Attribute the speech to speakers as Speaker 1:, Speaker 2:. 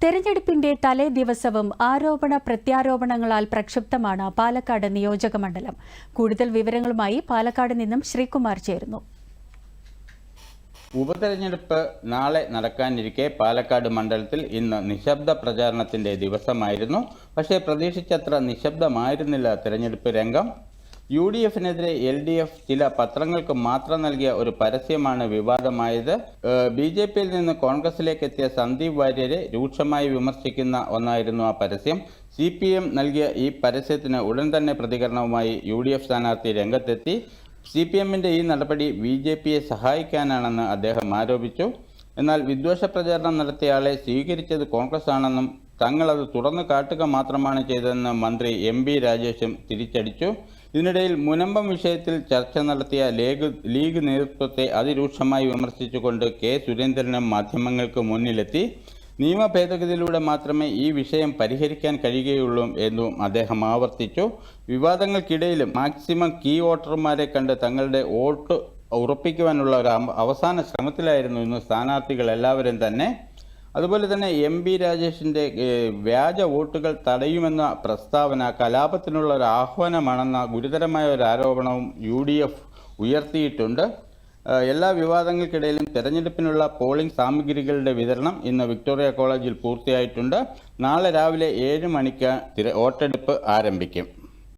Speaker 1: തെരഞ്ഞെടുപ്പിന്റെ തലേ ദിവസവും ആരോപണ പ്രത്യാരോപണങ്ങളാൽ പ്രക്ഷുബ്ധമാണ് പാലക്കാട് നിയോജകമണ്ഡലം. കൂടുതൽ വിവരങ്ങളുമായി പാലക്കാട് നിന്നും ശ്രീകുമാർ ചേരുന്നു.
Speaker 2: ഉപതെരഞ്ഞെടുപ്പ് നാളെ നടക്കാനിരിക്കെ പാലക്കാട് മണ്ഡലത്തിൽ ഇന്ന് നിശബ്ദ പ്രചാരണത്തിന്റെ ദിവസമായിരുന്നു. പക്ഷേ പ്രതീക്ഷിച്ചത്ര നിശബ്ദമായിരുന്നില്ല തെരഞ്ഞെടുപ്പ് രംഗം. UDF-നെതിരെ LDF ചില പത്രങ്ങൾക്ക് മാത്രം നൽകിയ ഒരു പരസ്യമാണ് വിവാദമായത്. BJP-യിൽ നിന്ന് കോൺഗ്രസിലേക്ക് എത്തിയ സന്ദീപ് വാര്യരെ രൂക്ഷമായി വിമർശിക്കുന്ന ഒന്നായിരുന്നു ആ പരസ്യം. CPM നൽകിയ ഈ പരസ്യത്തിന് ഉടൻ തന്നെ പ്രതികരണവുമായി UDF സ്ഥാനാർത്ഥി രംഗത്തെത്തി. CPM-ന്റെ ഈ നടപടി BJP-യെ സഹായിക്കാനാണെന്ന് അദ്ദേഹം ആരോപിച്ചു. എന്നാൽ വിദ്വേഷ പ്രചാരണം നടത്തിയയാളെ സ്വീകരിച്ചത് കോൺഗ്രസ് ആണെന്നും തങ്ങളത് തുറന്നു കാട്ടുക മാത്രമാണ് ചെയ്തതെന്ന് മന്ത്രി MB രാജേഷും തിരിച്ചടിച്ചു. ഇതിനിടയിൽ മുനമ്പം വിഷയത്തിൽ ചർച്ച നടത്തിയ ലീഗ് നേതൃത്വത്തെ അതിരൂക്ഷമായി വിമർശിച്ചുകൊണ്ട് K. സുരേന്ദ്രനും മാധ്യമങ്ങൾക്ക് മുന്നിലെത്തി. നിയമ ഭേദഗതിയിലൂടെ മാത്രമേ ഈ വിഷയം പരിഹരിക്കാൻ കഴിയുകയുള്ളൂ എന്നും അദ്ദേഹം ആവർത്തിച്ചു. വിവാദങ്ങൾക്കിടയിലും മാക്സിമം കീ വോട്ടർമാരെ കണ്ട് തങ്ങളുടെ വോട്ട് ഉറപ്പിക്കുവാനുള്ള ഒരു അവസാന ശ്രമത്തിലായിരുന്നു ഇന്ന് സ്ഥാനാർത്ഥികൾ എല്ലാവരും തന്നെ. അതുപോലെ തന്നെ MB രാജേഷിൻ്റെ വ്യാജ വോട്ടുകൾ തടയുമെന്ന പ്രസ്താവന കലാപത്തിനുള്ള ഒരു ആഹ്വാനമാണെന്ന ഗുരുതരമായ ഒരു ആരോപണവും UDF ഉയർത്തിയിട്ടുണ്ട്. എല്ലാ വിവാദങ്ങൾക്കിടയിലും തെരഞ്ഞെടുപ്പിനുള്ള പോളിംഗ് സാമഗ്രികളുടെ വിതരണം ഇന്ന് വിക്ടോറിയ കോളേജിൽ പൂർത്തിയായിട്ടുണ്ട്. നാളെ രാവിലെ 7 മണിക്ക് വോട്ടെടുപ്പ് ആരംഭിക്കും.